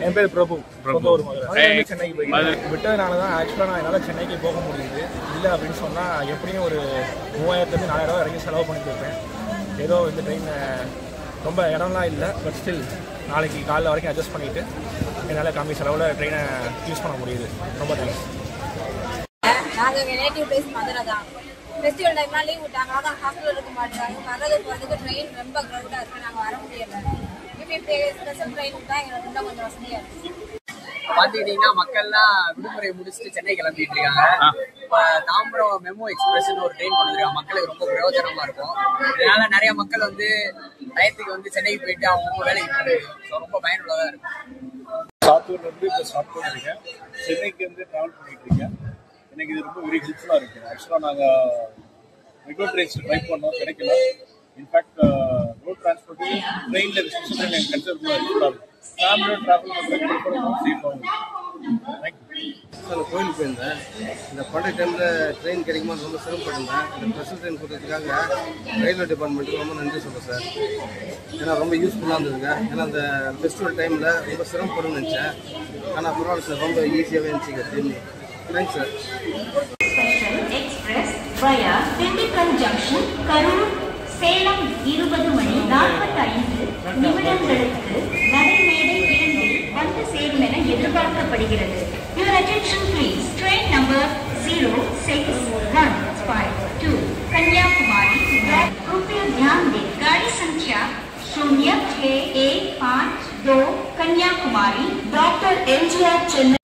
என் பேர் பிரபு. சொந்த ஊர் மதுரை. சென்னைக்கு போய் விட்டதுனால தான் ஆக்சுவலாக நான் என்னால் சென்னைக்கு போக முடியுது. இல்லை அப்படின்னு சொன்னால் எப்படியும் ஒரு 3000 4000 வரைக்கும் செலவு பண்ணி போயிருப்பேன். ஏதோ இந்த ட்ரெயின் ரொம்ப இடம்லாம் இல்லை, பட் ஸ்டில் நாளைக்கு காலைல வரைக்கும் அட்ஜஸ்ட் பண்ணிவிட்டு என்னால் கம்மி செலவில் ட்ரெயினை யூஸ் பண்ண முடியுது. ரொம்ப தேங்க்ஸ். நாங்கள் எங்கள் நேட்டிவ் பிளேஸ் மதுரை தான். ஃபெஸ்டிவல் டைம்லாம் லீவ் விட்டாங்க, அதான் ஹாஸ்டலில் இருக்க மாட்டாங்க. வர்றது போகிறதுக்கு ட்ரெயின் ரொம்ப க்ரௌடாக இருக்குது, நாங்கள் வர முடியலை. இப்போ ஸ்பெஷல் ட்ரெயின் தான் எங்களுக்கு இன்னும் கொஞ்சம் வசதியாக இருக்குது. பார்த்துக்கிட்டிங்கன்னா மக்கள்லாம் விடுமுறையை முடிச்சுட்டு சென்னை கிளம்பிட்டு இருக்காங்க. இப்போ தாம்பரம் மெமோ எக்ஸ்பிரஸ்ன்னு ஒரு ட்ரெயின் கொண்டு வந்துருக்காங்க. மக்களுக்கு ரொம்ப பிரயோஜனமாக இருக்கும். இதனால நிறைய மக்கள் வந்து டயத்துக்கு வந்து சென்னைக்கு போயிட்டு அவங்க வேலைக்கு போயிட்டு ரொம்ப பயனுள்ளதாக இருக்கும். சாத்தூர்லேருந்து இப்போ ஸ்டார்ட் பண்ணியிருக்கேன். சென்னைக்கு வந்து ட்ராவல் பண்ணிட்டு இருக்கேன். எனக்கு இது ரொம்ப வெரி ஹெல்ப்ஃபுல்லாக இருக்குது. ஆக்சுவலாக நாங்கள் மெட்ரோ ட்ரெயின்ஸ் ட்ரை பண்ணோம், கிடைக்கல. இன்ஃபேக்ட் ரோட் டிரான்ஸ்போர்ட்டு ட்ரெயினில் ஸ்பெஷல் ட்ரெயின் எனக்கு கன்சிடர் ஹெல்ப்ஃபுல்லாக இருக்கும். ஃபேமிலியோட ட்ராவல் பண்ணுறது சேஃபாகவும் தேங்க்யூ. நான் கோயிலுக்கு போயிருந்தேன். இந்த பழைய டைமில் ட்ரெயின் கிடைக்குமான்னு ரொம்ப சிரமப்பட்டிருந்தேன். இந்த ஸ்பெஷல் ட்ரெயின் கொடுத்ததுக்காக ரயில்வே டிபார்ட்மெண்ட்டுக்கு ரொம்ப நன்றி சொல்கிறேன் சார். ஏன்னா ரொம்ப யூஸ்ஃபுல்லாக இருந்ததுங்க. ஏன்னா அந்த ஃபெஸ்டிவல் டைமில் ரொம்ப சிரமப்படும்னு நினச்சேன். ஆனால் பரவாயில்ல சார், ரொம்ப ஈஸியாகவே இருந்துச்சுங்க journey. Thanks sir. Special express via Dindigul junction Karur Salem 20 மணி 45 நிமிடங்களுக்கு நடைமேடை 2 வந்து சேரும் என எதிர்பார்க்கப்படுகிறது. Your attention please. Train number 0615 Kanyakumari. कृपया ध्यान दें, गाड़ी संख्या 0615 कन्याकुमारी डॉक्टर एमजीआर चेन्नई